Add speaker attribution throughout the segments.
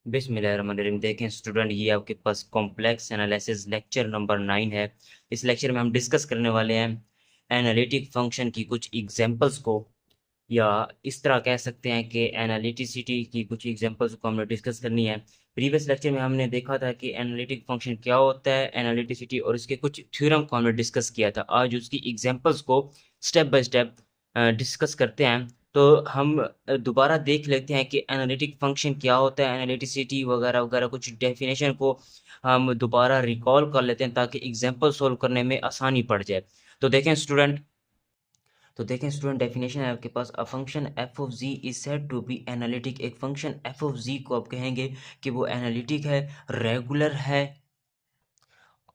Speaker 1: बिस्मिल्लाहिर्रहमानिर्रहीम। देखें स्टूडेंट, ये आपके पास कॉम्प्लेक्स एनालिसिस लेक्चर नंबर 9 है। इस लेक्चर में हम डिस्कस करने वाले हैं एनालिटिक फंक्शन की कुछ एग्जांपल्स को, या इस तरह कह सकते हैं कि एनालिटिसिटी की कुछ एग्जांपल्स को हमने डिस्कस करनी है। प्रीवियस लेक्चर में हमने देखा था कि एनालिटिक फंक्शन क्या होता है, एनालिटिसिटी और इसके कुछ थ्योरम को हमने डिस्कस किया था। आज उसकी एग्जांपल्स को स्टेप बाय स्टेप डिस्कस करते हैं। तो हम दोबारा देख लेते हैं कि एनालिटिक फंक्शन क्या होता है, एनालिटिसिटी वगैरह वगैरह कुछ डेफिनेशन को हम दोबारा रिकॉल कर लेते हैं ताकि एग्जांपल सोल्व करने में आसानी पड़ जाए। तो देखें स्टूडेंट डेफिनेशन है आपके पास। A function F of ji is said to be analytic. एक फंक्शन एफ ऑफ जी को आप कहेंगे कि वो एनालिटिक है, रेगुलर है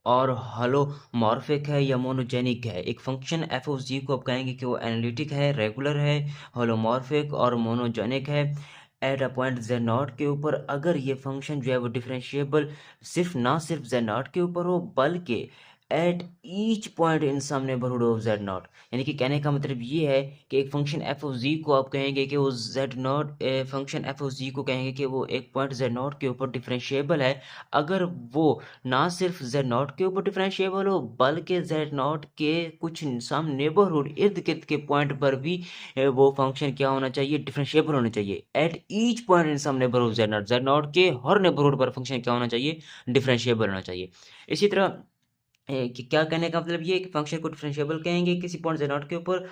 Speaker 1: और होलोमॉर्फिक है या मोनोजेनिक है। एक फंक्शन एफ ऑफ जी को आप कहेंगे कि वो एनालिटिक है, रेगुलर है, होलोमॉर्फिक और मोनोजेनिक है at a point Z not के ऊपर। अगर ये फंक्शन जो है वो डिफरेंशिएबल ना सिर्फ जेड नॉट के ऊपर हो बल्कि at each point in some neighbourhood of Z not. यानी कि कहने का मतलब ये है कि एक फंक्शन एफ ऑफ जी को आप कहेंगे कि वो Z nought, function F of Z को कहेंगे कि वो एक पॉइंट जेड नॉट के ऊपर डिफरेंशिएबल है अगर वो ना सिर्फ जेड नॉट के ऊपर डिफरेंशिएबल हो बल्कि जेड नॉट के कुछ सम नेबरहुड इर्द गिर्द के पॉइंट पर भी वो फंक्शन क्या होना चाहिए, डिफरेंशिएबल होना चाहिए। At each point in some neighbourhood z not के हर नेबरहुड पर फंक्शन क्या होना चाहिए, डिफरेंशिएबल होना चाहिए। इसी तरह कि क्या कहने का मतलब ये है कि फंक्शन को डिफरेंशिएबल कहेंगे किसी पॉइंट जेड नॉट के ऊपर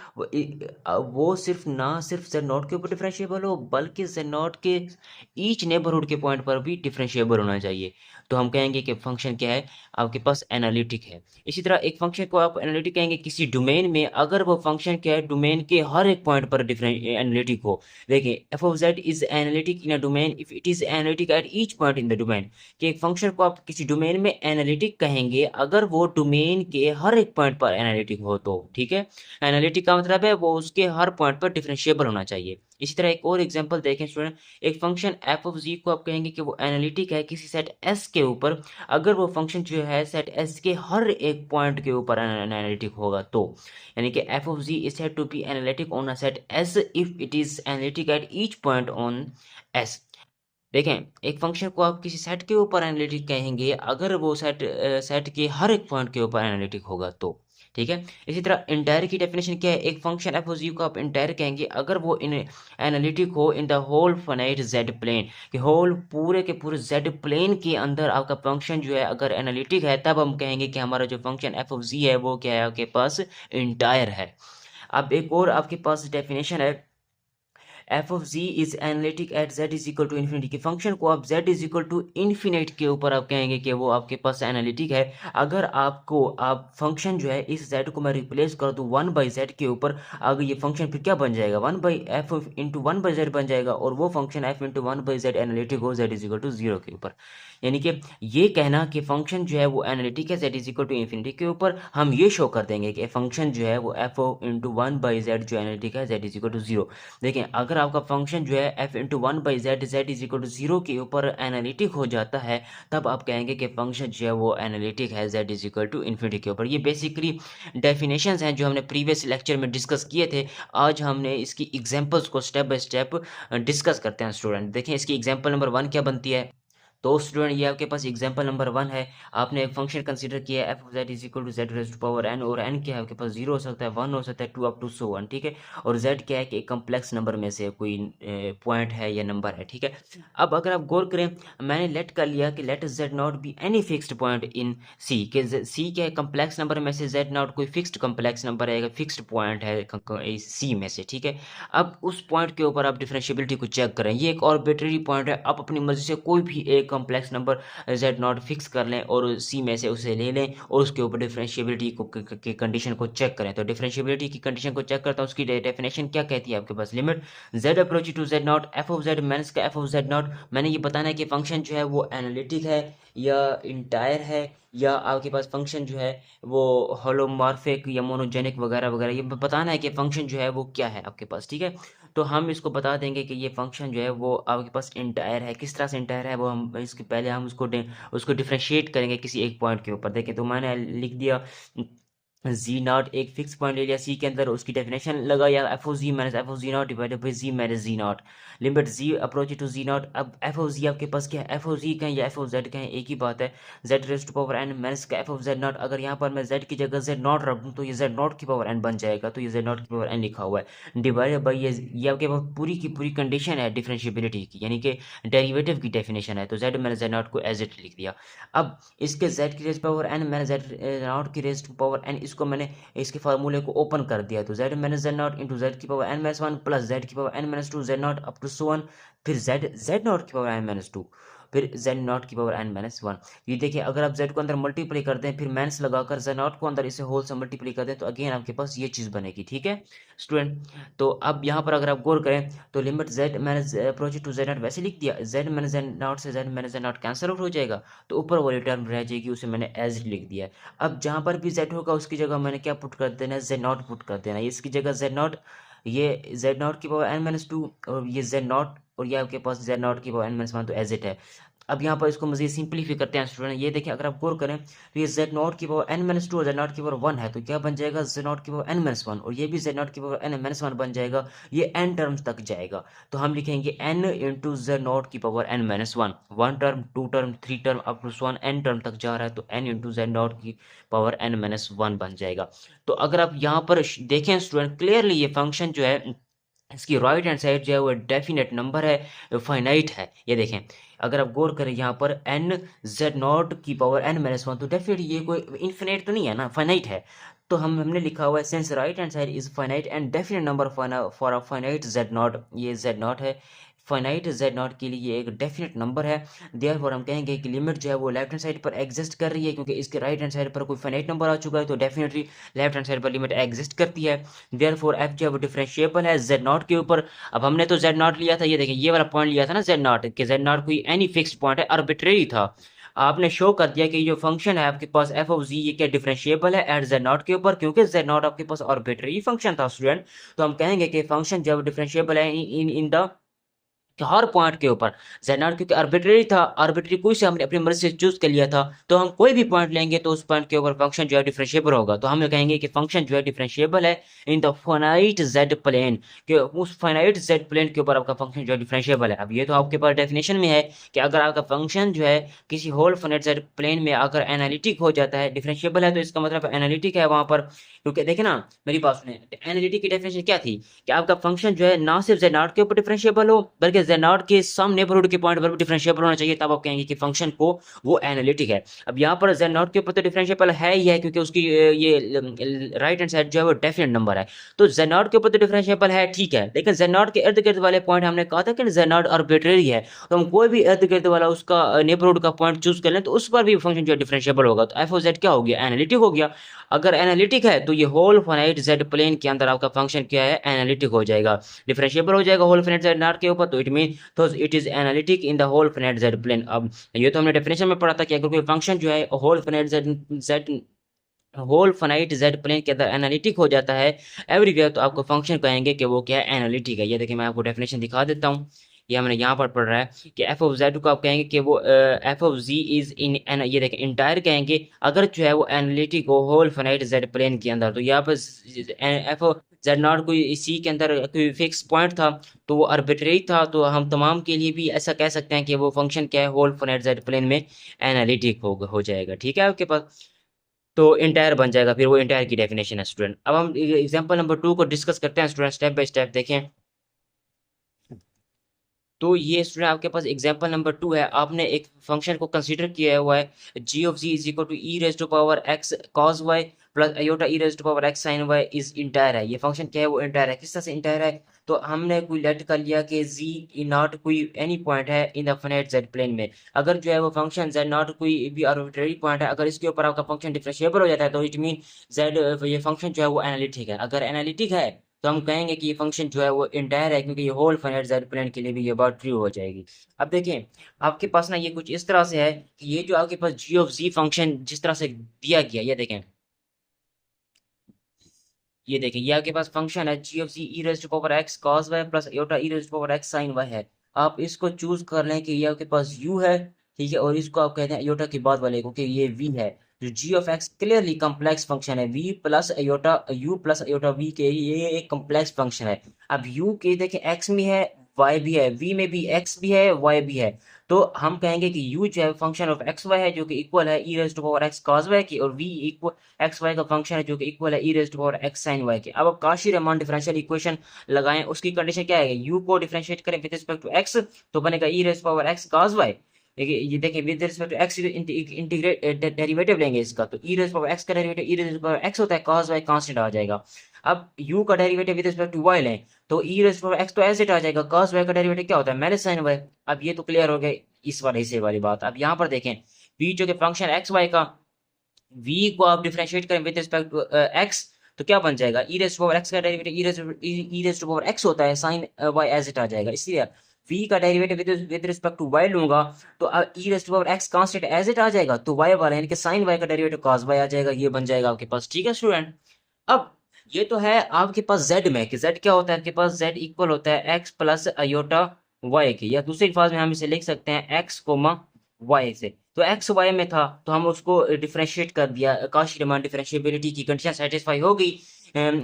Speaker 1: वो सिर्फ ना सिर्फ जेड नॉट के ऊपर डिफरेंशिएबल हो बल्कि जेड नॉट के ईच नेबरहुड के पॉइंट पर भी डिफरेंशिएबल होना चाहिए। तो हम कहेंगे कि फंक्शन क्या है, आपके पास एनालिटिक है। इसी तरह एक फंक्शन को आप एनालिटिक कहेंगे किसी डोमेन में अगर वो फंक्शन क्या है, डोमेन के हर एक पॉइंट पर डिफरेंट एनालिटिक हो। देखिए F of z is analytic in a domain if it is analytic at each point in the domain. कि एक फंक्शन को आप किसी डोमेन में एनालिटिक कहेंगे अगर वो डोमेन के हर एक पॉइंट पर एनालिटिक हो तो। ठीक है, एनालिटिक का मतलब है वो उसके हर पॉइंट पर डिफरेंशिएबल होना चाहिए। इसी तरह एक और एग्जांपल देखें स्टूडेंट। एक फंक्शन एफ ऑफ जी को आप कहेंगे कि वो एनालिटिक है किसी सेट एस के ऊपर अगर वो फंक्शन जो है सेट एस के हर एक पॉइंट के ऊपर एनालिटिक होगा तो। यानी कि f of ji is said to be analytic on a set s if it is analytic at each point on s. देखें एक फंक्शन को आप किसी सेट के ऊपर एनालिटिक कहेंगे अगर वो सेट के हर एक पॉइंट के ऊपर एनालिटिक होगा तो। ठीक है, इसी तरह इंटायर की डेफिनेशन क्या है। एक फंक्शन एफ ऑफ जी को आप इंटायर कहेंगे अगर वो इन एनालिटिक हो in the whole finite z plane. कि होल पूरे के पूरे जेड प्लेन के अंदर आपका फंक्शन जो है अगर एनालिटिक है तब हम कहेंगे कि हमारा जो फंक्शन एफ ऑफ जी है वो क्या है, आपके पास इंटायर है। अब एक और आपके पास डेफिनेशन है। F of ji is analytic at z is equal to infinity. के फंक्शन को आप z is equal to infinite के ऊपर आप कहेंगे कि वो आपके पास एनालिटिक है अगर आपको आप फंक्शन जो है इस जेड को मैं रिप्लेस कर दूं वन बाई जेड के ऊपर। अगर ये फंक्शन फिर क्या बन जाएगा, one by F into one by Z बन जाएगा और वो function F into one by Z analytic हो Z is equal to zero के ऊपर। यानी कि ये कहना कि फंक्शन जो है वो एनालिटिक है z is equal to infinity के ऊपर हम ये शो कर देंगे कि फंक्शन जो है वो f into one by z जो एनालिटिक है z is equal to zero. देखें अगर आपका फंक्शन जो है f into one by z z is equal to zero के ऊपर एनालिटिक हो जाता है तब आप कहेंगे कि फंक्शन जो है वो एनालिटिक है z is equal to infinity के ऊपर। ये बेसिकली डेफिनेशंस हैं जो हमने प्रीवियस लेक्चर में डिस्कस किए थे। आज हमने इसकी एग्जांपल्स को स्टेप बाय स्टेप डिस्कस करते हैं स्टूडेंट। देखें इसकी एग्जांपल नंबर 1 क्या बनती है। तो स्टूडेंट ये आपके पास एग्जांपल नंबर 1 है। आपने एक फंक्शन कंसीडर किया है F of z is equal to z raise to power n और एन क्या है आपके पास 0 हो सकता है, 1 हो सकता है, 2 अप टू सो 1। ठीक है, और जेड क्या है कि एक कम्प्लेक्स नंबर में से कोई पॉइंट है या नंबर है। ठीक है, अब अगर आप गौर करें मैंने लेट कर लिया कि let Z nought be any fixed point in C के सी क्या है कम्प्लेक्स नंबर में से जेड नॉट कोई फिक्स्ड कम्प्लेक्स नंबर है, फिक्स्ड पॉइंट है सी में से। ठीक है, अब उस पॉइंट के ऊपर आप डिफरेंशिएबिलिटी को चेक करें। ये एक आर्बिट्रेरी पॉइंट है, आप अपनी मर्जी से कोई भी एक complex number Z not fix कर लें और सी में से उसे ले लें और उसके ऊपर डिफरेंशिएबिलिटी को की कंडीशन को चेक करें। तो डिफरेंशिएबिलिटी की कंडीशन को चेक करता हूँ, उसकी डेफिनेशन क्या कहती है आपके पास। Limit Z approach to Z nought F of Z minus का एफ ऑफ जेड नॉट। मैंने ये बताना है कि फंक्शन जो है वो एनालिटिक है या इंटायर है या आपके पास फंक्शन जो है वो होलोमॉर्फिक या मोनोजेनिक वगैरह वगैरह। ये बताना है कि फंक्शन जो है वो क्या है आपके पास। ठीक है, तो हम इसको बता देंगे कि ये फंक्शन जो है वो आपके पास इंटायर है। किस तरह से इंटायर है वो हम इसके पहले हम उसको डिफरेंशिएट करेंगे किसी एक पॉइंट के ऊपर। देखें तो मैंने लिख दिया जी नॉट एक फिक्स पॉइंट ले लिया सी के अंदर, उसकी डेफिनेशन लगा या F O G minus F O G not divided by G minus G not, limit G approach to G not. अब एफ ओ जी आपके पास क्या है, एफ ओ जी कहें या एफ ओ जेड कहें एक ही बात है, z raise to power n minus का एफ ऑफ जेड नॉट। अगर यहाँ पर मैं जेड की जगह जेड नॉट रख दूँ तो ये जेड नॉट की पावर एन बन जाएगा, तो ये जेड नॉट की पावर एन लिखा हुआ है डिवाइडेड बाई ये आपके पास पूरी की पूरी कंडीशन है डिफरेंशिएबिलिटी की, यानी कि डेरिवेटिव की डेफिनेशन है, तो जेड मैंने जेड नॉट को एज इट लिख दिया। अब इसके z की रेज पावर n मैंने z नॉट की रेज टू पावर n, इसको मैंने इसके फार्मूले को ओपन कर दिया, तो z minus Z nought into Z की power n minus one plus Z की power n minus two Z nought up to so on, फिर जेड नॉट की पावर n माइनस टू, फिर जेड नॉट की power n minus one. ये देखिए अगर आप z को अंदर मल्टीप्लाई करते हैं फिर माइनस लगाकर जेड नॉट को अंदर इसे होल से मल्टीप्लाई करते हैं तो अगेन आपके पास ये चीज़ बनेगी, ठीक है स्टूडेंट। तो अब यहाँ पर अगर आप गौर करें तो limit z minus approach to Z not वैसे लिख दिया, z माइनस जेड नॉट से z minus Z not cancel out हो जाएगा, तो ऊपर वाली टर्म रह जाएगी, उसे मैंने एज लिख दिया है। अब जहाँ पर भी z होगा उसकी जगह मैंने क्या पुट कर देना है, z नॉट पुट कर देना है, इसकी जगह z नॉट, ये z नॉट की पावर n माइनस टू और ये z नॉट और ये आपके पास z नॉट की पावर n माइनस वन, तो एज इट है। अब यहाँ पर इसको मज़ीद सिंप्लीफाई करते हैं स्टूडेंट, ये देखिए अगर आप गौर करें तो ये z नॉट की पावर n माइनस टू और z नॉट की पावर वन है, तो क्या बन जाएगा z नॉट की पावर n माइनस वन, और ये भी z नॉट की पावर n माइनस वन बन जाएगा, ये n टर्म्स तक जाएगा, तो हम लिखेंगे n इंटू z नॉट की power n minus one, one term two term three term up to one n term तक जा रहा है, तो n इंटू z नॉट की पावर n माइनस वन बन जाएगा। तो अगर आप यहाँ पर देखें स्टूडेंट क्लियरली ये फंक्शन जो है इसकी राइट हैंड साइड जो है वो डेफिनेट नंबर है, फाइनाइट है, ये देखें अगर आप गौर करें यहाँ पर n z नॉट की पावर n माइनस वन, तो डेफिनेट ये कोई इन्फिनेट तो नहीं है ना, फाइनाइट है। तो हमने लिखा हुआ है since right hand side is finite and definite number for a finite z not, ये z नॉट है फाइनाइट z नॉट के लिए एक डेफिनेट नंबर है, देयरफॉर हम कहेंगे कि लिमिट जो है वो लेफ्ट हैंड साइड पर एग्जिस्ट कर रही है, क्योंकि इसके राइट हैंड साइड पर कोई फाइनाइट नंबर आ चुका है तो डेफिनेटली लेफ्ट हैंड साइड पर लिमिट एग्जिस्ट करती है, देयरफॉर f जो है वो डिफरेंशिएबल है z नॉट के ऊपर। अब हमने तो z नॉट लिया था, ये देखें ये वाला पॉइंट लिया था ना z नॉट, कि z नॉट कोई एनी फिक्स पॉइंट है, आर्बिट्रेरी था। आपने शो कर दिया कि जो फंक्शन है आपके पास एफ ऑफ जी ये क्या डिफरेंशिएबल है एट जेड नॉट के ऊपर, क्योंकि जेड नॉट आपके पास आर्बिट्रेरी फंक्शन था स्टूडेंट, तो हम कहेंगे कि फंक्शन जब डिफरेंशिएबल है इन इन द कि हर पॉइंट के ऊपर जेड नॉट, क्योंकि आर्बिट्रेरी था, आर्बिट्रेरी कोई से हमने अपनी मर्जी से चूज कर लिया था, तो हम कोई भी पॉइंट लेंगे तो उस पॉइंट के ऊपर फंक्शन जो है डिफरेंशिएबल होगा, तो हम कहेंगे कि फंक्शन जो है डिफरेंशिएबल है in the finite z plane, कि उस फाइनाइट जेड प्लेन के ऊपर आपका फंक्शन जो है डिफरेंशिएबल है। अब ये तो आपके पास डेफिनेशन में है कि अगर आपका फंक्शन जो है किसी होल फाइनाइट जेड प्लेन में अगर एनालिटिक हो जाता है, डिफरेंशिएबल है, तो इसका मतलब एनालिटिक है वहां पर, क्योंकि देखे ना मेरी बात सुने, एनालिटिक की डेफिनेशन क्या थी कि आपका फंक्शन जो है ना सिर्फ जेड नॉट के ऊपर डिफरेंशिएबल हो बल्कि जेड नॉट के सम नेबरहुड के पॉइंट पर भी डिफरेंशिएबल होना चाहिए, तब आप कहेंगे कि फंक्शन को वो एनालिटिक है। अब यहाँ पर जेड नॉट के ऊपर तो डिफरेंशिएबल है ही है, क्योंकि उसकी ये राइट हैंड साइड जो है वो डेफिनेट नंबर है, तो जेड नॉट के ऊपर तो डिफरेंशिएबल है, ठीक है, लेकिन जेड नॉट के इर्द गिर्द वाले पॉइंट हमने कहा था कि जेड नॉट आर्बिट्रेरी है, तो हम कोई भी इर्द गिर्द वाला उसका नेबरहुड का पॉइंट चूज कर लें तो उस पर भी फंक्शन जो है डिफरेंशिएबल होगा, तो एफ ऑफ जेड क्या हो गया, एनालिटिक हो गया। अगर एनालिटिक है तो ये होल फाइनाइट जेड प्लेन के अंदर आपका फंक्शन क्या है, एनालिटिक हो जाएगा, डिफरेंशिएबल हो जाएगा होल फाइनाइट जेड नॉट के ऊपर, तो इट मीन तो it is analytic in the whole finite z plane. अब ये तो हमने डेफिनेशन में पढ़ा था कि अगर कोई फंक्शन जो है whole finite z whole finite z plane के अंदर एनालिटिक हो जाता है एवरीवेयर, तो आपको फंक्शन कहेंगे कि वो क्या है, एनालिटिक है। ये देखिए मैं आपको डेफिनेशन दिखा देता हूँ, ये हमने यहाँ पर पढ़ रहा है कि एफ ऑफ जेड को आप कहेंगे कि वो f of ji is in n, ये देखें इंटायर कहेंगे अगर जो है वो एनालिटिक हो होल फाइनाइट जेड प्लेन के अंदर, तो यहाँ पर एफ ऑफ जेड नॉट कोई सी के अंदर कोई फिक्स पॉइंट था तो वो आर्बिट्रेरी था, तो हम तमाम के लिए भी ऐसा कह सकते हैं कि वो फंक्शन क्या है, होल फाइनाइट जेड प्लेन में एनालिटिक हो जाएगा, ठीक है आपके पास, तो इंटायर बन जाएगा, फिर वो इंटायर की डेफिनेशन है स्टूडेंट। अब हम एग्जांपल नंबर टू को डिस्कस करते हैं स्टूडेंट, स्टेप बाय स्टेप देखें। तो ये स्टूडेंट आपके पास एग्जांपल नंबर टू है, आपने एक फंक्शन को कंसीडर किया हुआ है G of ji is equal to E raise to power x cos Y plus iota E raise to power x sine Y is entire है, ये फंक्शन क्या है, वो इंटायर है। किस तरह से इंटायर है, तो हमने कोई लेट कर लिया कि जी नॉट कोई एनी पॉइंट है in the finite z plane में, अगर जो है वो फंक्शन जेड नॉट कोई भी आर्बिट्रेरी पॉइंट है, अगर इसके ऊपर आपका फंक्शन डिफरेंशिएबल हो जाता है तो इट मीन जेड ये फंक्शन जो है वो एनालिटिक है। अगर एनालिटिक है तो हम कहेंगे कि ये फंक्शन जो है वो इंटायर है, क्योंकि ये होल फाइनाइट जेड प्लेन के लिए भी ये बात ट्रू हो जाएगी। अब देखें आपके पास ना ये कुछ इस तरह से है कि ये जो आपके पास जी ऑफ जी फंक्शन जिस तरह से दिया गया, ये देखें, ये देखें ये आपके पास फंक्शन है G of ji E raise to power x cos Y plus iota E raise to power x sine Y है। आप इसको चूज कर लें कि ये आपके पास यू है, ठीक है, और इसको आप कहते हैं योटा के बाद वाले को कि ये वी है, जो G of X clearly complex function है, V plus iota U plus iota V के ये एक कम्प्लेक्स फंक्शन है। अब यू के देखें एक्स में है, वाई भी है, वी में भी एक्स भी है, वाई भी है, तो हम कहेंगे कि यू जो है फंक्शन ऑफ एक्स वाई है जो कि इक्वल है e raise to power x cos y की, और वी इक्वल एक्स वाई का फंक्शन है जो कि इक्वल है e raise to power x sine y की। अब आप काशी रीमान डिफरेंशियल इक्वेशन लगाएं, उसकी कंडीशन क्या है, यू को डिफरेंशिएट करें विद रिस्पेक्ट टू एक्स तो बनेगा e raise to power x cos y. देखिए ये देखिए with respect to x integrate derivative लेंगे इसका, तो ई रेज़ पावर एक्स का डेरिवेटिव ई रेज़ पावर एक्स होता है, cos y कांस्टेंट आ जाएगा। अब u का derivative with respect to y लें तो ई रेज़ पावर एक्स तो ऐसे आ जाएगा, cos y का डेरिवेटिव क्या होता है माइनस sin y। अब ये तो क्लियर हो गया इस वाले हिस्से वाली बात। अब यहाँ पर देखें v जो कि फंक्शन एक्स वाई का, v को आप डिफरेंशिएट करें विद रिस्पेक्ट टू x तो क्या बन जाएगा, ई रेज़ टू पावर एक्स का derivative E raise to power x होता है, sin y एज इट आ जाएगा। इसलिए v का derivative with respect to y लूंगा तो अब ई raise to power X constant as it आ जाएगा, तो y वाला यानी कि sin y का डेरिवेटिव cos y आ जाएगा, ये बन जाएगा आपके पास। ठीक है स्टूडेंट, अब ये तो है आपके पास z में, कि z क्या होता है आपके पास, z इक्वल होता है x प्लस अयोटा y के, या दूसरी अल्फाज में हम इसे लिख सकते हैं x कोमा y से। तो x y में था तो हम उसको डिफरेंशिएट कर दिया, काशी रीमान डिफरेंशिएबिलिटी की कंडीशन सेटिस्फाई हो गई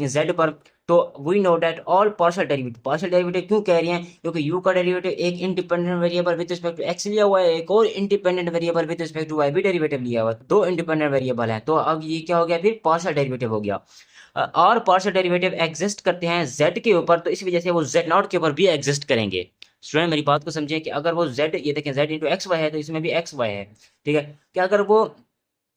Speaker 1: z पर। तो we know that all partial derivative क्यों कह रहे हैं, क्योंकि u का डेरिवेटिव एक independent variable with respect to x लिया हुआ है, एक और independent variable with respect to y भी डेरिवेटिव लिया हुआ है, दो इंडिपेंडेंट वेरिएबल है। तो अब ये क्या हो गया, फिर पार्शियल डेरिवेटिव हो गया। और पार्शियल डेरिवेटिव एग्जिस्ट करते हैं z के ऊपर, तो इस वजह से वो z नॉट के ऊपर भी एग्जिस्ट करेंगे। स्टूडेंट मेरी बात को समझें कि अगर वो z, ये देखें z इंटू एक्स वाई है तो इसमें भी एक्स वाई है, ठीक है, कि अगर वो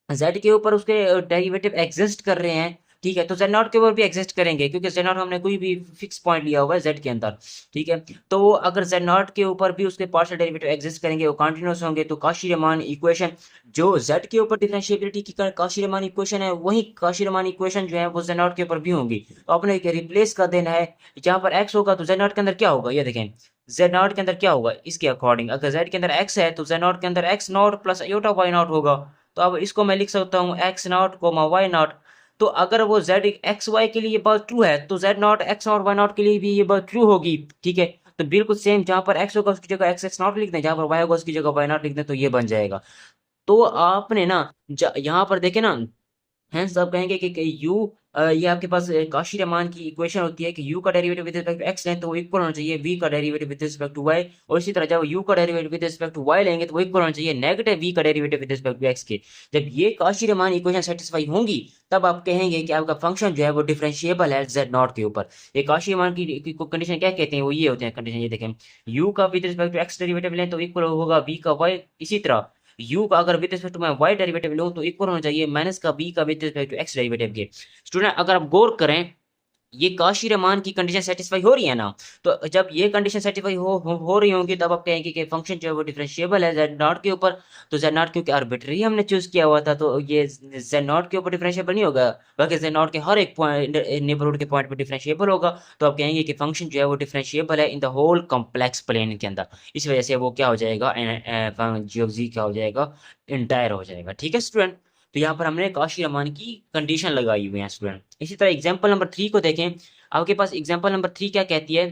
Speaker 1: z के ऊपर उसके डेरिवेटिव एग्जिस्ट कर रहे हैं, ठीक है, तो z नॉट के ऊपर भी एग्जिस्ट करेंगे, क्योंकि z नॉट हमने कोई भी फिक्स पॉइंट लिया हुआ है z के अंदर, ठीक है। तो वो अगर z नॉट के ऊपर भी उसके पार्शियल डेरिवेटिव एग्जिस्ट करेंगे, वो कंटिन्यूअस होंगे, तो काशी रीमान इक्वेशन जो z के ऊपर डिफरेंशिएबिलिटी की काशी रीमान इक्वेशन है, वही काशी रीमान इक्वेशन जो है वो z नॉट के ऊपर भी होंगी। तो आपने रिप्लेस कर देना है, जहां पर x होगा तो z नॉट के अंदर क्या होगा, ये देखें z नॉट के अंदर क्या होगा, इसके अकॉर्डिंग अगर z के अंदर x है तो z नॉट के अंदर x not plus iota y not होगा। तो अब इसको मैं लिख सकता हूँ x not comma y not. तो अगर वो z एक्स वाई के लिए ये बात ट्रू है तो z not x not y not के लिए भी ये बात ट्रू होगी, ठीक है। तो बिल्कुल सेम, जहां पर x होगा उसकी जगह एक्स एक्स नॉट लिख दें, जहां पर y होगा उसकी जगह वाई नॉट लिख दें, तो ये बन जाएगा। तो आपने ना यहाँ पर देखे ना, हेंस आप कहेंगे कि u ये आपके पास काशी रीमान की इक्वेशन होती है कि u का derivative with respect to x लें तो वो इक्वल होना चाहिए v का derivative with respect to y, और इसी तरह जब u का derivative with respect to y लेंगे तो वो इक्वल होना चाहिए नेगेटिव v का derivative with respect to x के। जब ये काशी रीमान इक्वेशन सेटिस्फाई होंगी तब आप कहेंगे कि आपका फंक्शन जो है वो डिफरेंशिएबल है z नॉट के ऊपर। ये काशी रीमान की कंडीशन क्या कहते हैं, वो ये होते हैं कंडीशन, ये देखें u का with respect to x derivative लें तो इक्वल होगा v का y, इसी तरह u का अगर विद रिस्पेक्ट टू मैं y डेरिवेटिव लूं तो इक्वल होना चाहिए माइनस का b का with respect to x derivative के। स्टूडेंट अगर आप गौर करें ये काशी रीमान की कंडीशन सेटिस्फाई हो रही है ना, तो जब ये कंडीशन सेटिस्फाई हो रही होंगी तब आप कहेंगे कि फंक्शन जो है वो डिफरेंशिएबल है z नॉट के ऊपर। तो z नॉट क्योंकि आर्बिट्ररी हमने चूज किया हुआ था तो ये z नॉट के ऊपर डिफरेंशिएबल नहीं होगा, बल्कि z नॉट के हर एक पॉइंट नेबरहुड के पॉइंट पर डिफरेंशिएबल होगा। तो आप कहेंगे कि फंक्शन जो है वो डिफरेंशिएबल है in the whole complex plane के अंदर, इस वजह से वो क्या हो जाएगा, जी ऑफ जी क्या हो जाएगा, इंटायर हो जाएगा। ठीक है स्टूडेंट, तो यहाँ पर हमने काशी रीमान की कंडीशन लगाई हुई है स्टूडेंट। इसी तरह एग्जाम्पल नंबर 3 को देखें, आपके पास एग्जाम्पल नंबर 3 क्या कहती है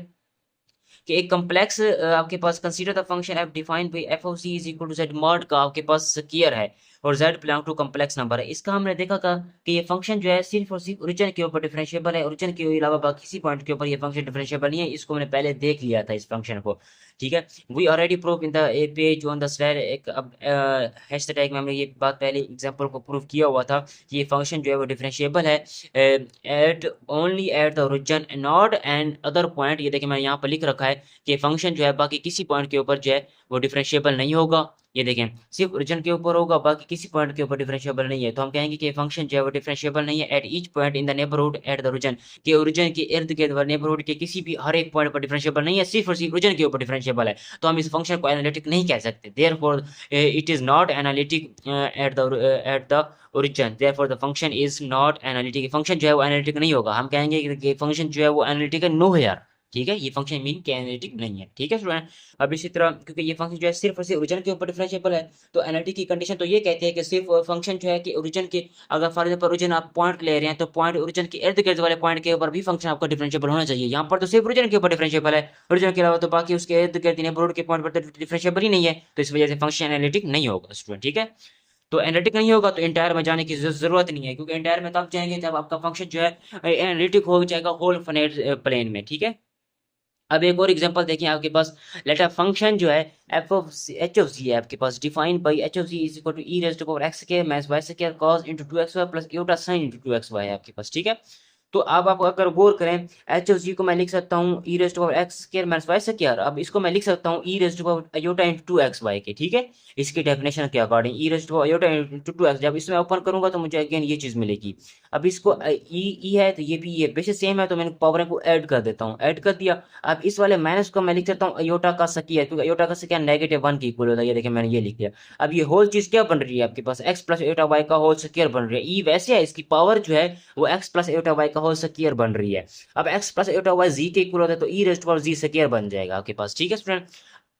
Speaker 1: कि एक कम्प्लेक्स आपके पास consider the function F defined by F of C is equal to Z mod का आपके पास स्क्वायर है और z belong to complex number है। इसका हमने देखा था कि ये फंक्शन जो है सिर्फ और सिर्फ ओरिजिन के ऊपर डिफरेंशिएबल है, ओरिजिन के अलावा बाकी किसी पॉइंट के ऊपर ये फंक्शन डिफरेंशिएबल नहीं है। इसको मैंने पहले देख लिया था इस फंक्शन को, ठीक है। We already prove in the page on the slide, एक हैशटैग में हमने ये बात पहले एग्जांपल को प्रूव किया हुआ था कि ये फंक्शन जो है वो डिफरेंशिएबल है at only at the origin not and other point. ये देखिए मैंने यहाँ पर लिख रखा है कि फंक्शन जो है बाकी किसी पॉइंट के ऊपर जो है वो डिफरेंशिएबल नहीं होगा। ये देखें सिर्फ ओरिजिन के ऊपर होगा, बाकी किसी पॉइंट के ऊपर डिफरेंशिएबल नहीं है। तो हम कहेंगे कि फंक्शन जो है वो डिफरेंशिएबल नहीं है eight each point in the neighbourhood eight the origin, कि ओरिजिन के इर्द गिर्द नेबरहुड के किसी भी हर एक पॉइंट पर डिफरेंशिएबल नहीं है, सिर्फ और सिर्फ ओरिजिन के ऊपर डिफरेंशिएबल है। तो हम इस फंक्शन को एनालिटिक नहीं कह सकते, therefore it is not analytic eight the origin, therefore the function is not analytic. Function जो है वो एनालिटिक नहीं होगा, हम कहेंगे कि फंक्शन जो है वो एनालिटिक है, नो यार, ठीक है, ये फंक्शन मीन के एनालिटिक नहीं है। ठीक है स्टूडेंट, अब इसी तरह क्योंकि ये फंक्शन जो है सिर्फ और सिर्फ ओरिजिन के ऊपर डिफरेंशिएबल है तो एनालिटिक की कंडीशन तो ये कहती है कि सिर्फ फंक्शन जो है कि ओरिजिन के, अगर फॉर एग्जांपल ओरिजिन आप पॉइंट ले रहे हैं तो पॉइंट ओरिजिन के इर्द गिर्द वाले पॉइंट के ऊपर भी फंक्शन आपका डिफरेंशिएबल होना चाहिए। यहाँ पर तो सिर्फ ओरिजिन के ऊपर डिफरेंशिएबल है, ओरिजिन के अलावा तो बाकी उसके इर्द गिर्द नेबरहुड के पॉइंट पर तो डिफरेंशिएबल ही नहीं है, तो इस वजह से फंक्शन एनालिटिक नहीं होगा स्टूडेंट। ठीक है, तो एनालिटिक नहीं होगा तो इंटायर में जाने की जरूरत नहीं है, क्योंकि इंटायर में तब जाएंगे जब आपका फंक्शन जो है एनालिटिक हो जाएगा होल फाइनाइट प्लेन में, ठीक है। अब एक और एग्जांपल देखिए आपके पास, लेट अ फंक्शन जो है F of H of Z है आपके पास, defined by H of ji is equal to E raise to power X के minus Y square cos into 2xy plus iota sine into 2xy है आपके पास, ठीक है। तो अब आप अगर गौर करें, एच ऑफ जी को मैं लिख सकता हूँ e raise to power x square minus Y square, अब इसको मैं लिख सकता हूँ e raise to power iota into 2xy के, ठीक है। इसकी डेफिनेशन के according e raise to power iota into 2x, जब इसमें ओपन करूंगा तो मुझे अगेन ये चीज मिलेगी। अब इसको ई है तो ये भी ये वैसे सेम है, तो मैंने पावर को ऐड कर देता हूँ, ऐड कर दिया। अब इस वाले माइनस को मैं लिख सकता हूँ अयोटा का स्क्वायर, क्योंकि अयोटा का स्क्वायर -1 के इक्वल होता है, ये देखिए मैंने ये लिख दिया। अब ये होल चीज क्या बन रही है आपके पास, एक्स प्लस अयोटा वाई का होल स्क्वायर बन रही है। ई वैसे है, इसकी पावर जो है वो एक्स प्लस अयोटा वाई का होल स्क्वायर बन रही है। अब x plus iota y g के इक्वल होता है, तो e raise to power g square बन जाएगा आपके पास, ठीक है स्टूडेंट।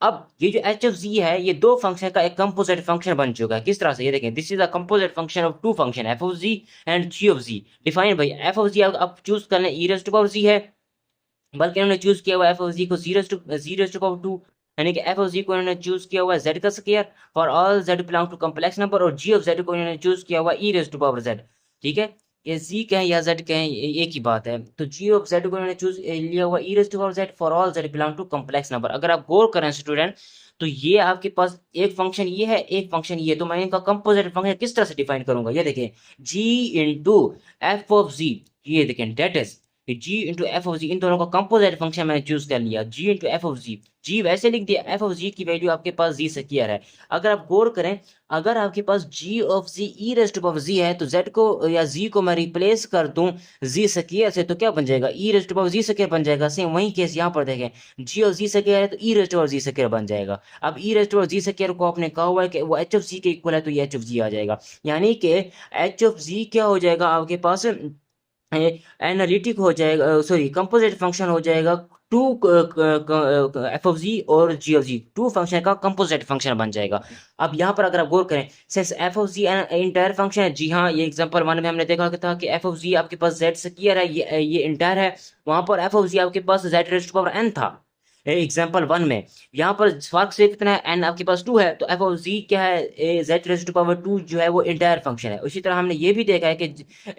Speaker 1: अब ये जो एच ऑफ जी है ये दो फंक्शन का एक कंपोजिट फंक्शन बन चुका है। किस तरह से, ये देखें, this is a composite function of two function F of Z and G of Z, defined by F of Z आप चूज कर लें E raise to power Z है, बल्कि इन्होंने चूज किया हुआ एफ ऑफ जी को जी रेज़ टू पावर 2, यानी कि एफ ऑफ जी को इन्होंने चूज किया हुआ जेड का square for all z belong to complex number, और जी ऑफ जेड को इन्होंने चूज किया हुआ e raise to power z, ठीक है। ये जी कहें या जेड कहें एक ही बात है। तो जी ऑफ जेड को इन्होंने चूज लिया हुआ e raise to power z for all z belong to complex number. अगर आप गौर करें स्टूडेंट, तो ये आपके पास एक फंक्शन ये है, एक फंक्शन ये, तो मैं इनका कंपोजिट फंक्शन किस तरह से डिफाइन करूंगा, ये देखें, Z into F of Z, ये देखें that is Z into F of Z, इन दोनों का कंपोजिट फंक्शन मैंने चूज कर लिया, Z into F of Z. जी वैसे लिख दिया, एफ ऑफ जी की वैल्यू आपके पास जी स्क्वायर है। अगर आप गौर करें, अगर आपके पास G of ji E raise to power Z है, तो जेड को या जी को मैं रिप्लेस कर दूं जी स्क्वायर से, तो क्या बन जाएगा, ई raise to power g square बन जाएगा। सेम वही केस यहाँ पर देखें, जी ऑफ जी स्क्वायर है तो e raise to power g square बन जाएगा। अब ई raise to power g square को आपने कहा हुआ है कि वो एच ऑफ जी के इक्वल है, तो ये एच ऑफ जी आ जाएगा, यानी कि एच ऑफ जी क्या हो जाएगा आपके पास, एनालिटिक हो जाएगा, सॉरी कंपोजिट फंक्शन हो जाएगा टू एफ ऑफ जी और g of g, two function का कंपोजिट फंक्शन बन जाएगा। अब यहाँ पर अगर आप गौर करें, since f of g entire function है, जी हाँ, ये एग्जांपल 1 में हमने देखा था कि एफ ऑफ जी आपके पास जेड स्क्वायर है, ये इंटायर है। वहां पर एफ ऑफ जी आपके पास Z raise to power N था एग्जाम्पल 1 में। यहाँ पर फर्क सिर्फ इतना है, एन आपके पास 2 है, तो एफ ऑफ जी क्या है, जेड रेज़ टू पावर 2 जो है वो इंटायर फंक्शन है। उसी तरह हमने ये भी देखा है कि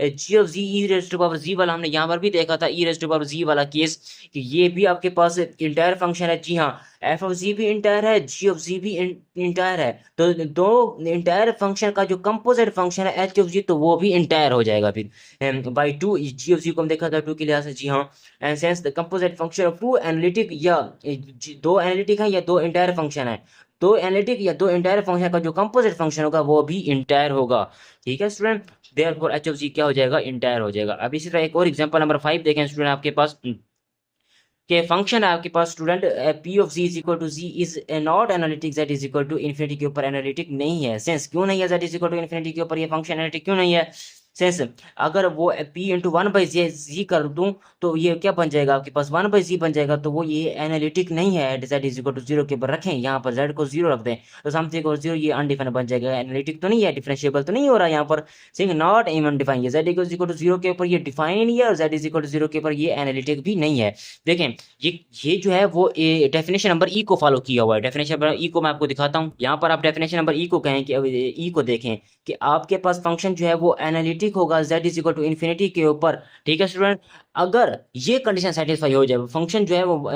Speaker 1: g of ji E raise to power g वाला हमने यहाँ पर भी देखा था, e raise to power g वाला केस, कि ये भी आपके पास इंटायर फंक्शन है। जी हाँ, एफ ऑफ जी भी इंटायर है, जी ऑफ जी भी इंटायर है, तो दो इंटायर फंक्शन का जो कंपोजिट फंक्शन है एच ऑफ जी, तो वो भी इंटायर हो जाएगा फिर बाई 2। जी ऑफ जी को हम देखा था 2 के लिहाज से, जी हाँ, and since the composite function of two analytic, या दो एनालिटिक है या दो इंटायर फंक्शन है, दो एनालिटिक या दो इंटायर फंक्शन का जो कंपोजिट फंक्शन होगा वो भी इंटायर होगा, ठीक है स्टूडेंट। देयरफॉर एच ऑफ जी क्या हो जाएगा, इंटायर हो जाएगा। अब इसी तरह एक और एग्जांपल नंबर 5 देखें स्टूडेंट, आपके पास के फंक्शन है आपके पास student, p of ji is equal to g is not analytic, z is equal to infinity के ऊपर एनालिटिक नहीं है। सेंस क्यों नहीं है, z is equal to infinity के ऊपर ये फंक्शन एनालिटिक क्यों नहीं है, सेंस अगर वो पी इंटू 1/जी कर दूं तो ये क्या बन जाएगा आपके पास 1/जी बन जाएगा, तो वो ये एनालिटिक नहीं है। जेड इज इक्वल टू 0 के ऊपर रखें, यहाँ पर जेड को 0 रख दें, तो समथिंग और 0 ये अनडिफाइंड बन जाएगा, एनालिटिक तो नहीं है, डिफरेंशिएबल तो नहीं हो रहा है यहाँ पर, सिंग नॉट इवन डिफाइन है। जेड इज इक्वल टू 0 के ऊपर ये डिफाइन नहीं है, और जेड इज इक्वल टू 0 के ऊपर ये एनालिटिक भी नहीं है। देखें, ये जो है वो डेफिनेशन नंबर ई को फॉलो किया हुआ है। डेफिनेशन नंबर ई को मैं आपको दिखाता हूँ, यहाँ पर आप डेफिनेशन नंबर ई को कहें कि ई को देखें कि आपके पास फंक्शन जो है वो एनालिटिक होगा z is equal to infinity के ऊपर, ठीक है स्टूडेंट। अगर ये कंडीशन सेटिस्फाई हो जाए, फंक्शन जो है वो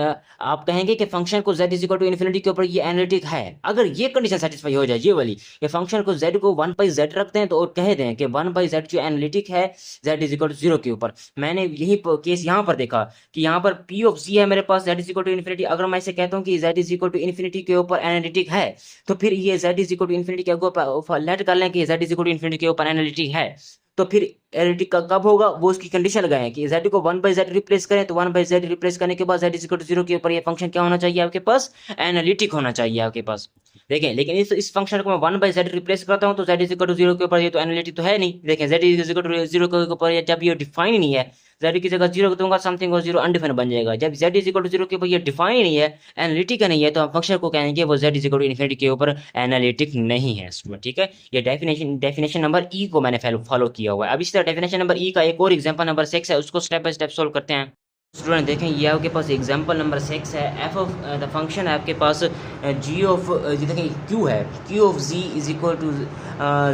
Speaker 1: आप कहेंगे कि फंक्शन को z is equal to infinity के ऊपर ये एनालिटिक है। अगर ये कंडीशन सेटिस्फाई हो जाए, ये वाली, कि फंक्शन को z को 1/z रखते हैं, तो और कह दें कि 1/z जो एनालिटिक है z इज इक्वल टू 0 के ऊपर। मैंने यही केस यहाँ पर देखा कि यहाँ पर p ऑफ z है मेरे पास, z is equal to infinity. अगर मैं इसे कहता हूँ कि z is equal to infinity के ऊपर एनालिटिक है, तो फिर ये z is equal to infinity के ऊपर लेट कर लें कि z is equal to infinity के ऊपर एनालिटिक है, तो फिर एनालिटिक का कब होगा, वो उसकी कंडीशन लगाए कि z को 1/z रिप्लेस करें, तो 1/z रिप्लेस करने के बाद z इज इक्वल टू 0 के ऊपर ये फंक्शन क्या होना चाहिए आपके पास, एनालिटिक होना चाहिए आपके पास। देखें, लेकिन इस फंक्शन को मैं 1/z रिप्लेस करता हूं, तो z इज इक्वल टू 0 के ऊपर ये तो एनालिटिक तो है नहीं। देखें, z इज इक्वल टू 0 के ऊपर जब ये डिफाइन नहीं है, z की जगह 0 दूंगा, समथिंग और 0 अनडिफाइंड बन जाएगा। जब z इज इक्वल टू 0 के ऊपर ये डिफाइन नहीं है, एनालिटिक नहीं है, तो हम फंक्शन को कहेंगे वो z is equal to infinity के ऊपर एनालिटिक नहीं है स्टूडेंट, ठीक है। ये डेफिनेशन नंबर ई को मैंने फॉलो किया हुआ है। अब इसी तरह डेफिनेशन नंबर ई का एक और एग्जांपल नंबर 6 है, उसको स्टेप बाय स्टेप सोल्व करते हैं। स्टूडेंट देखें ये आपके पास एग्जांपल नंबर 6 है। एफ ऑफ द फंक्शन है आपके पास जी ऑफ जी देखें क्यू है, q of ji is equal to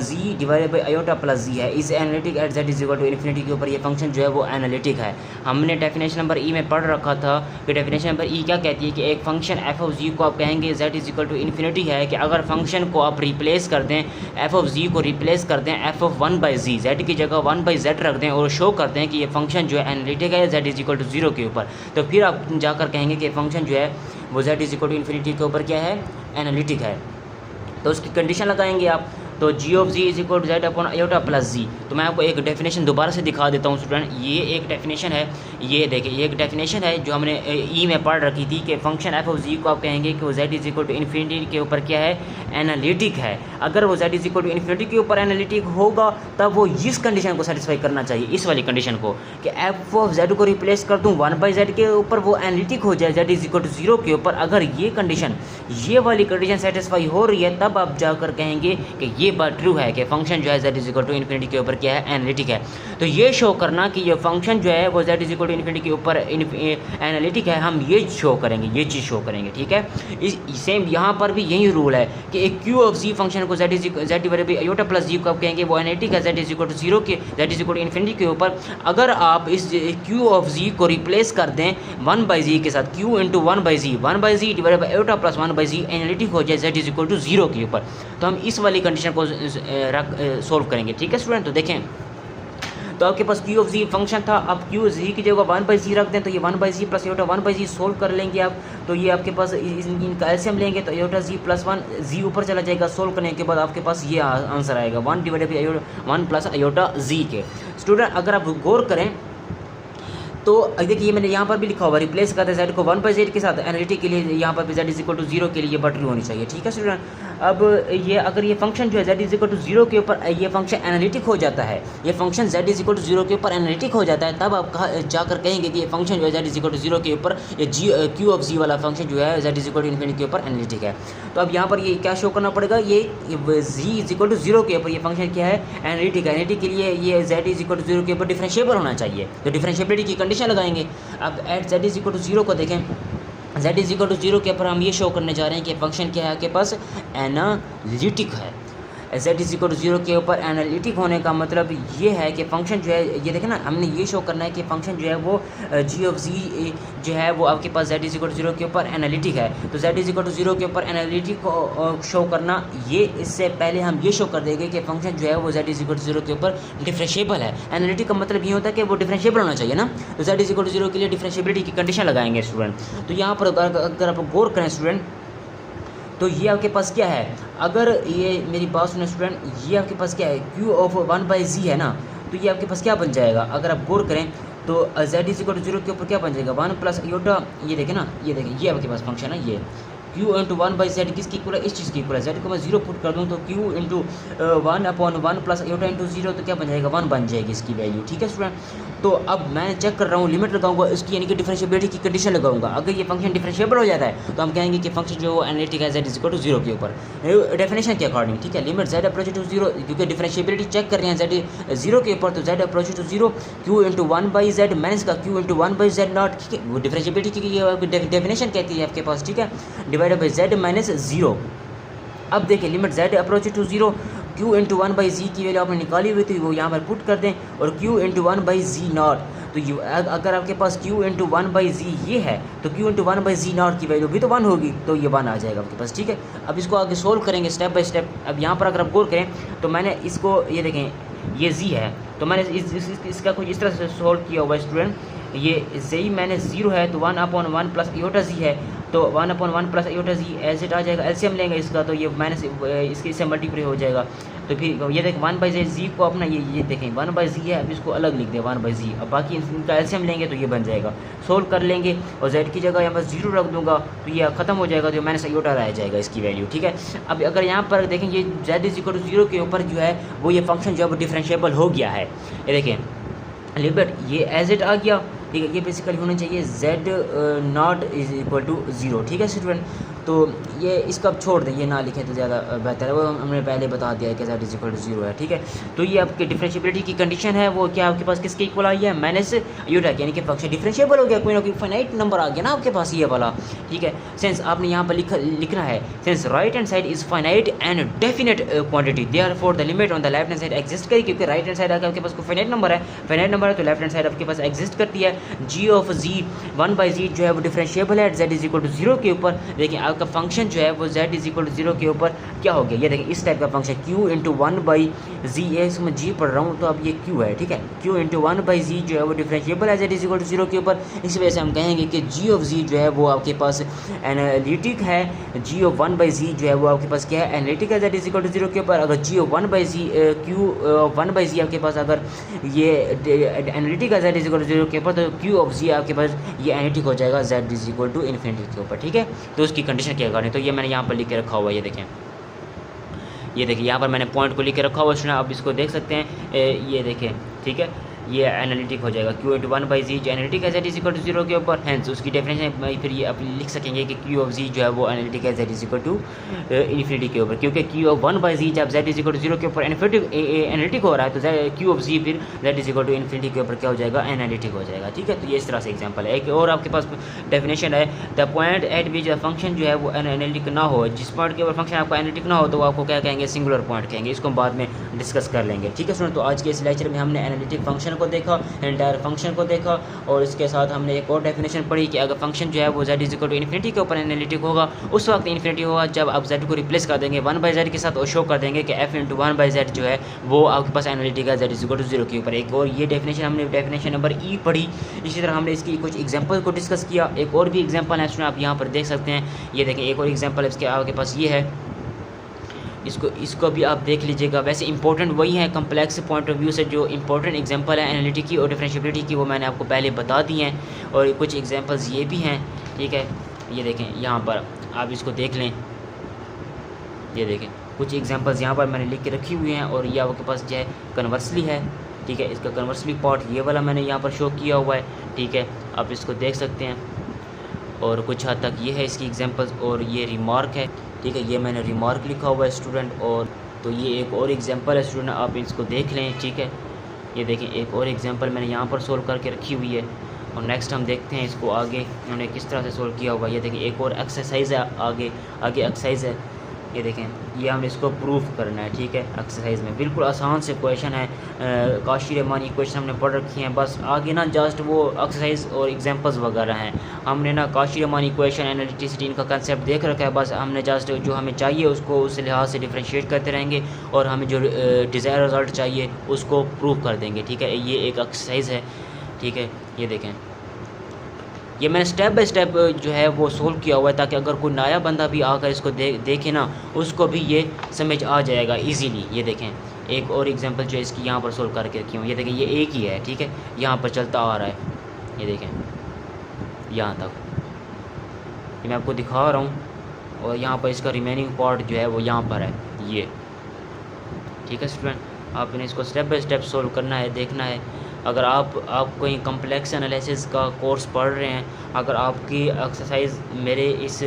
Speaker 1: g divided by iota plus g है। इस analytic at z is equal to infinity के ऊपर ये फंक्शन जो है वो एनालिटिक है। हमने डेफिनेशन नंबर ई में पढ़ रखा था कि डेफिनेशन नंबर ई क्या कहती है कि एक फंक्शन एफ ऑफ जी को आप कहेंगे Z is equal to infinity है कि अगर फंक्शन को आप रिप्लेस कर दें, एफ ऑफ जी को रिप्लेस कर दें F of 1 by G, Z की जगह 1 बाई जेड रख दें और शो करते हैं कि ये फंक्शन जो है एनालिटिक है जेड इज इक्वल टू 0 के ऊपर, तो फिर आप जाकर कहेंगे कि फंक्शन जो है वो z is equal to infinity के ऊपर क्या है, एनालिटिक है। तो उसकी कंडीशन लगाएंगे आप, तो g of ji is equal to z upon iota plus g. तो मैं आपको एक डेफिनेशन दोबारा से दिखा देता हूँ स्टूडेंट, ये एक डेफिनेशन है, ये देखिए ये एक डेफिनेशन है जो हमने ई में पढ़ रखी थी कि फंक्शन एफ ऑफ जी को आप कहेंगे कि वो z is equal to infinity के ऊपर क्या है, एनालिटिक है। अगर वो z is equal to infinity के ऊपर एनालिटिक होगा तब वो इस कंडीशन को सेटिस्फाई करना चाहिए, इस वाली कंडीशन को कि एफ ऑफ जेड को रिप्लेस कर दूँ 1 बाई जेड के ऊपर, वो एनालिटिक हो जाए जेड इज इक्वल टू 0 के ऊपर। अगर ये कंडीशन, ये वाली कंडीशन सेटिस्फाई हो रही है तब आप जाकर कहेंगे कि ये बात ट्रू है कि फंक्शन जो है z is equal to infinity के ऊपर क्या है, एनालिटिक है। तो ये शो करना कि ये फंक्शन जो है वो z is equal to infinity के ऊपर एनालिटिक है, हम ये शो करेंगे, ये चीज़ शो करेंगे, ठीक है। इस सेम यहाँ पर भी यही रूल है कि एक क्यू ऑफ जी फंक्शन को z divided by iota plus g को आप कहेंगे वो एनालिटिक है z इज इक्वल टू 0 के, z is equal to infinity के ऊपर। अगर आप इस क्यू ऑफ जी को रिप्लेस कर दें 1 बाई जी के साथ, q into 1 by g, 1 by g divided by iota plus 1 by g analytic हो जाए z इज इक्वल टू 0 के ऊपर, तो हम इस वाली कंडीशन को सोल्व करेंगे, ठीक है स्टूडेंट। तो देखें तो आपके पास क्यू ऑफ जी फंक्शन था, अब क्यू जी की जगह 1 बाई जी रख दें तो ये 1 by g plus iota 1 by g solve कर लेंगे आप, तो ये आपके पास इनका एलसीएम लेंगे तो आयोटा जी प्लस 1 जी ऊपर चला जाएगा, सोल्व करने के बाद आपके पास ये आंसर आएगा 1 divided by iota 1 plus iota g के। स्टूडेंट अगर आप गौर करें तो देखिए मैंने यहाँ पर भी लिखा हुआ रिप्लेस करते हैं जेड को 1 बाई जेड के साथ, एनालिटिक के लिए यहाँ पर भी जेड इज इक्वल टू 0 के लिए बटरी होनी चाहिए, ठीक है स्टूडेंट। अब ये अगर ये फंक्शन जो है जेड इज इक्वल टू 0 के ऊपर ये फंक्शन एनालिटिक हो जाता है, ये function z is equal to 0 के ऊपर एनालिटिक हो जाता है, तब आप जाकर कहेंगे कि ये फंक्शन जो है जेड इज इक्वल टू 0 के ऊपर ये क्यू ऑफ जी वाला फंक्शन जो है z is equal to infinity के ऊपर एनालिटिक है। तो अब यहाँ पर ये क्या शो करना पड़ेगा, ये जी इज इक्वल टू 0 के ऊपर ये फंक्शन क्या है, एनालिटिक है। एनालिटिक के लिए ये जेड इज इक्वल टू 0 के ऊपर डिफरेंशिएबल होना चाहिए, तो डिफरेंशिएबिलिटी की कंडीशन लगाएंगे। अब at z is equal to 0 को देखें, z इज इक्वल टू 0 के ऊपर हम ये शो करने जा रहे हैं कि फंक्शन क्या है आपके पास, एनालिटिक है। z इज इक्वल टू 0 के ऊपर एनालिटिक होने का मतलब ये है कि फंक्शन जो है, ये देखें ना हमने ये शो करना है कि फंक्शन जो है वो जी ऑफ जी जो है वो आपके पास z इज इक्वल टू 0 के ऊपर एनालिटिक है। तो z इज इक्वल टू 0 के ऊपर एनालिटिक को शो करना, ये इससे पहले हम ये शो कर देंगे कि फंक्शन जो है वो z इज इक्वल टू 0 के ऊपर डिफरेंशिएबल है। एनालिटिक का मतलब ये होता है कि वो डिफरेंशिएबल होना चाहिए ना, तो z इज इक्वल टू 0 के लिए डिफरेंशिएबिलिटी की कंडीशन लगाएंगे स्टूडेंट। तो यहाँ पर अगर आप गौर करें स्टूडेंट तो ये आपके पास क्या है, अगर ये मेरी बात सुने स्टूडेंट, ये आपके पास क्या है, क्यू ऑफ 1 बाई जी है ना, तो ये आपके पास क्या बन जाएगा, अगर आप गौर करें तो z इज इक्वल टू 0 के ऊपर क्या बन जाएगा, 1 प्लस आयोटा, ये देखें ना, ये देखें ये आपके पास फंक्शन है, ये क्यू इंटू 1 बाई जेड किसकी इक्वल है, इस चीज़ की इक्वल है। जेड को मैं 0 पुट कर दूँ तो q into 1 upon 1 plus iota into 0 तो क्या बन जाएगा, 1 बन जाएगी इसकी वैल्यू, ठीक है स्टूडेंट। तो अब मैं चेक कर रहा हूँ, लिमिट लगाऊंगा इसकी, यानी कि डिफरेंशिएबिलिटी की कंडीशन लगाऊंगा। अगर ये फंक्शन डिफरेंशिएबल हो जाता है तो हम कहेंगे कि फंक्शन जो एनालिटिक है z इज इक्वल टू 0 के ऊपर, डेफिनेशन के अकॉर्डिंग, ठीक है। लिमिट z अप्रोच टू 0, क्योंकि डिफरेंशिएबिलिटी चेक कर रहे हैं z 0 के ऊपर, तो z approach to 0 q into 1 by z minus का q into 1 by z naught, ठीक है। वो डिफरेंशिएबिलिटी की डेफिनेशन कहती है आपके पास, ठीक है, डिवाइडेड बाई z माइनस 0। अब देखिए limit z approach to 0, q into 1 by g की वैल्यू आपने निकाली हुई थी वो यहाँ पर पुट कर दें, और q into 1 by g not, तो ये अगर आपके पास क्यू इंटू 1 बाई जी ये है तो q into 1 by g not की वैल्यू भी तो 1 होगी, तो ये 1 आ जाएगा आपके पास, ठीक है। अब इसको आगे सोल्व करेंगे स्टेप बाय स्टेप। अब यहाँ पर अगर आप गौर करें तो मैंने इसको, ये देखें ये जी है, तो मैंने इसका कुछ इस तरह से सोल्व किया हुआ स्टूडेंट, ये जी मैंने 0 है तो 1 अपॉन 1 प्लस आयोटा जी है, तो 1 upon 1 plus iota g as it आ जाएगा, एलसीएम लेंगे इसका तो ये माइनस इसके इससे मल्टीप्लाई हो जाएगा। तो फिर ये देखें 1 बाई जी को अपना ये देखें 1 बाई जी है, अब इसको अलग लिख दें 1 बाई जी, अब बाकी इनका एलसीएम लेंगे तो ये बन जाएगा, सोल्व कर लेंगे और z की जगह यहाँ पर 0 रख दूंगा तो ये ख़त्म हो जाएगा, तो माइनस आयोटा रह जाएगा इसकी वैल्यू, ठीक है। अब अगर यहाँ पर देखें ये z इज इक्वल टू 0 के ऊपर जो है वो ये फंक्शन जो है वो डिफरेंशिएबल हो गया है, ये देखें लिमिट ये एज इट आ गया, ठीक है। ये बेसिकली होना चाहिए z not is equal to 0, ठीक है स्टूडेंट। तो ये इसका अब छोड़ दें, ये ना लिखें तो ज़्यादा बेहतर है, वो हमने पहले बता दिया है कि z इक्वल टू 0 है, ठीक है। तो ये आपकी डिफरेंशिएबिलिटी की कंडीशन है, वो क्या आपके पास किसके इक्वल आई है, माइनस यूटा, यानी कि फंक्शन डिफरेंशिएबल हो गया, कोई ना कोई फाइनाइट नंबर आ गया ना आपके पास ये वाला, ठीक है। सेंस आपने यहाँ पर लिखना है, sense right hand side is finite and definite quantity, therefore the limit on the left hand side exist करेगी, क्योंकि राइट हैंड साइड अगर आपके पास कोई फाइनाइट नंबर है, फाइनाइट नंबर है, तो लेफ्ट हैंड साइड आपके पास एग्जिस्ट करती है। g ऑफ z 1/z जो है वो डिफरेंशिएबल है z इज इक्वल टू 0 के ऊपर। देखिए आपका फंक्शन जो है वो z इज इक्वल टू 0 के ऊपर क्या हो गया, ये देखिए इस टाइप का फंक्शन q इंटू 1/z, ये इसमें g पढ़ रहा हूँ तो अब ये q है, ठीक है। q इंटू 1/z जो है वो डिफरेंशिएबल है z इज इक्वल टू 0 के ऊपर। इसी वजह से हम कहेंगे कि g ऑफ z जो है वो आपके पास एनालिटिक है, g ऑफ 1/z जो है वो आपके पास क्या है, एनालिटिक है z इज इक्वल टू 0 के ऊपर। अगर g of 1/z q 1/z आपके पास अगर ये एनालिटिक है z इज इक्वल टू 0 के ऊपर, तो q ऑफ z आपके पास ये एनालिटिक हो जाएगा z is equal to infinity के ऊपर, ठीक है। तो उसकी कंडीशन क्या करनी, तो ये मैंने यहाँ पर लिख के रखा हुआ है, ये देखें, ये देखिए यहाँ पर मैंने पॉइंट को लिख के रखा हुआ है, आप इसको देख सकते हैं, ये देखें, ठीक है। ये एनालिटिक हो जाएगा q इंटू 1/z जो एनालिटिक है z इज इक्वल टू 0 के ऊपर, हैंस उसकी डेफिनेशन फिर ये आप लिख सकेंगे कि q ऑफ z जो है वो एनालिटिक है z is equal to infinity के ऊपर, क्योंकि q ऑफ 1/z जब z इज इक्वल टू 0 के ऊपर एनालिटिक हो रहा है, तो q ऑफ z फिर z is equal to infinity के ऊपर क्या हो जाएगा, एनालिटिक हो जाएगा, ठीक है। तो ये इस तरह से एग्जाम्पल है। एक और आपके पास डेफिनेशन है, the point eight which function जो है वो एनालिटिक ना हो, जिस पॉइंट के ऊपर फंक्शन आपका एनालिटिक ना हो तो आपको क्या कहेंगे, सिंगुलर पॉइंट कहेंगे, इसको हम बाद में डिस्कस कर लेंगे, ठीक है स्टूडेंट। तो आज के इस लेक्चर में हमने एनालिटिक फंक्शन को देखा, एंटायर फंक्शन को देखा, और इसके साथ हमने एक और डेफिनेशन पढ़ी कि अगर फंक्शन जो है वो z is equal to infinity के ऊपर एनालिटिक होगा, उस वक्त इन्फिनिटी होगा जब आप z को रिप्लेस कर देंगे 1/z के साथ और शो कर देंगे कि f इंटू 1/z जो है वो आपके पास एनालिटिक है z इज इक्वल टू 0 के ऊपर। एक और ये डेफिनेशन हमने डेफिनेशन नंबर ई पढ़ी। इसी तरह हमने इसकी कुछ एग्जाम्पल को डिस्कस किया। एक और भी एग्जाम्पल है स्टूडेंट, आप यहाँ पर देख सकते हैं, ये देखें एक और एग्जाम्पल है इसके आपके पास, ये है, इसको भी आप देख लीजिएगा। वैसे इंपॉर्टेंट वही है, कम्प्लेक्स पॉइंट ऑफ व्यू से जो इंपॉर्टेंट एग्जांपल है एनालिटिक की और डिफरेंशिएबिलिटी की वो मैंने आपको पहले बता दी हैं, और कुछ एग्जांपल्स ये भी हैं, ठीक है। ये देखें यहाँ पर आप इसको देख लें, ये देखें कुछ एग्जांपल्स यहाँ पर मैंने लिख के रखी हुई हैं, और ये आपके पास जो है कन्वर्सली है, ठीक है। इसका कन्वर्सली पार्ट ये वाला मैंने यहाँ पर शो किया हुआ है, ठीक है, आप इसको देख सकते हैं। और कुछ हद तक ये है इसकी एग्जांपल्स, और ये रिमार्क है, ठीक है, ये मैंने रिमार्क लिखा हुआ है स्टूडेंट। और तो ये एक और एग्जांपल है स्टूडेंट, आप इसको देख लें, ठीक है। ये देखें एक और एग्जांपल मैंने यहाँ पर सोल्व करके रखी हुई है, और नेक्स्ट हम देखते हैं इसको आगे उन्होंने किस तरह से सोल्व किया हुआ है। ये देखें एक और एक्सरसाइज है, आगे एक्सरसाइज है, ये देखें, ये हमने इसको प्रूफ करना है, ठीक है। एक्सरसाइज में बिल्कुल आसान से क्वेश्चन है, काशी रहमानी क्वेश्चन हमने पढ़ रखी हैं, बस आगे ना जस्ट वो एक्सरसाइज और एग्जांपल्स वगैरह हैं। हमने ना काशी रहमानी क्वेश्चन एनालिटिसिटी इनका कंसेप्ट देख रखा है, बस हमने जस्ट जो हमें चाहिए उसको उस लिहाज से डिफ्रेंशिएट करते रहेंगे, और हमें जो डिज़ायर रिज़ल्ट चाहिए उसको प्रूव कर देंगे, ठीक है। ये एक एक्सरसाइज है, ठीक है। ये देखें, ये मैंने स्टेप बाय स्टेप जो है वो सोल्व किया हुआ है, ताकि अगर कोई नया बंदा भी आकर इसको देखे ना, उसको भी ये समझ आ जाएगा इजीली। ये देखें एक और एग्जांपल जो है इसकी यहाँ पर सोल्व करके रखी हूँ, ये देखें ये एक ही है, ठीक है, यहाँ पर चलता आ रहा है, ये देखें यहाँ तक, ये मैं आपको दिखा रहा हूँ, और यहाँ पर इसका रिमेनिंग पार्ट जो है वो यहाँ पर है, ये, ठीक है स्टूडेंट। आपने इसको स्टेप बाय स्टेप सोल्व करना है, देखना है। अगर आप कोई कम्प्लेक्स एनालिसिस का कोर्स पढ़ रहे हैं, अगर आपकी एक्सरसाइज मेरे इस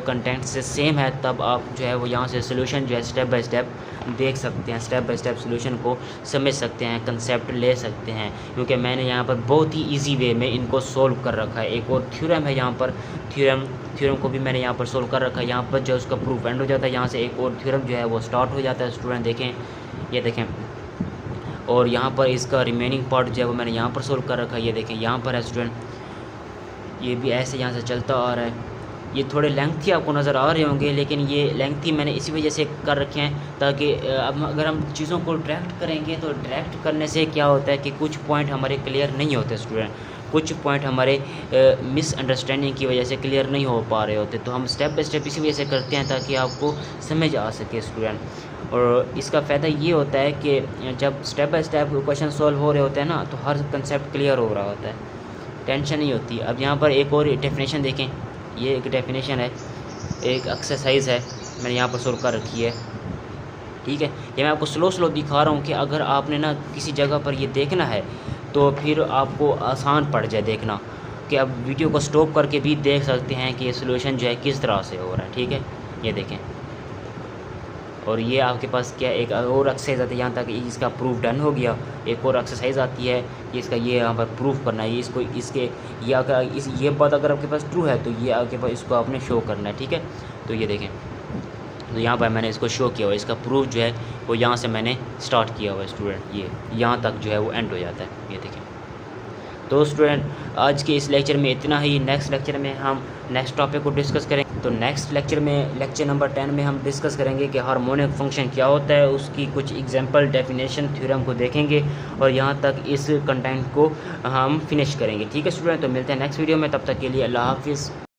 Speaker 1: कंटेंट से सेम है, तब आप जो है वो यहाँ से सोल्यूशन जो है स्टेप बाय स्टेप देख सकते हैं, स्टेप बाय स्टेप सोल्यूशन को समझ सकते हैं, कंसेप्ट ले सकते हैं, क्योंकि मैंने यहाँ पर बहुत ही इजी वे में इनको सोल्व कर रखा है। एक और थ्योरम है यहाँ पर, थ्योरम को भी मैंने यहाँ पर सोल्व कर रखा है। यहाँ पर जो उसका प्रूफ एंड हो जाता है, यहाँ से एक और थ्योरम जो है वो स्टार्ट हो जाता है स्टूडेंट, देखें, ये देखें। और यहाँ पर इसका रिमेनिंग पार्ट जो है वो मैंने यहाँ पर सोल्व कर रखा है, ये देखें यहाँ पर है स्टूडेंट, ये भी ऐसे यहाँ से चलता आ रहा है। ये थोड़े लेंथी आपको नज़र आ रहे होंगे, लेकिन ये लेंथी मैंने इसी वजह से कर रखे हैं, ताकि अब अगर हम चीज़ों को डायरेक्ट करेंगे तो डायरेक्ट करने से क्या होता है कि कुछ पॉइंट हमारे क्लियर नहीं होते स्टूडेंट, कुछ पॉइंट हमारे मिसअंडरस्टैंडिंग की वजह से क्लियर नहीं हो पा रहे होते। तो हम स्टेप बाय स्टेप इसी वजह से करते हैं ताकि आपको समझ आ सके स्टूडेंट। और इसका फ़ायदा ये होता है कि जब step by step question solve हो रहे होते हैं ना, तो हर कंसेप्ट क्लियर हो रहा होता है, टेंशन नहीं होती। अब यहाँ पर एक और डेफिनेशन देखें, ये एक डेफिनेशन है, एक एक्सरसाइज है, मैंने यहाँ पर सोल्व कर रखी है, ठीक है। ये मैं आपको स्लो दिखा रहा हूँ कि अगर आपने ना किसी जगह पर ये देखना है तो फिर आपको आसान पड़ जाए देखना कि आप वीडियो को स्टॉप करके भी देख सकते हैं कि ये सोल्यूशन जो है किस तरह से हो रहा है। ठीक है, ये देखें। और ये आपके पास क्या एक और एक्सरसाइज आती है, यहाँ तक इसका प्रूफ डन हो गया। एक और एक्सरसाइज आती है इसका, ये यहाँ पर प्रूफ करना है, इसको इसके ये अगर ये बात अगर आपके पास ट्रू है तो ये आपके पास इसको आपने शो करना है। ठीक है, तो ये देखें, तो यहाँ पर मैंने इसको शो किया हुआ, इसका प्रूफ जो है वो यहाँ से मैंने स्टार्ट किया हुआ है स्टूडेंट, ये यहाँ तक जो है वो एंड हो जाता है। ये देखें। तो स्टूडेंट आज के इस लेक्चर में इतना ही। नेक्स्ट लेक्चर में हम नेक्स्ट टॉपिक को डिस्कस करेंगे। तो नेक्स्ट लेक्चर में लेक्चर नंबर 10 में हम डिस्कस करेंगे कि हार्मोनिक फंक्शन क्या होता है, उसकी कुछ एग्जांपल डेफिनेशन थ्योरम को देखेंगे और यहाँ तक इस कंटेंट को हम फिनिश करेंगे। ठीक है स्टूडेंट, तो मिलते हैं नेक्स्ट वीडियो में, तब तक के लिए अल्लाह हाफिज़।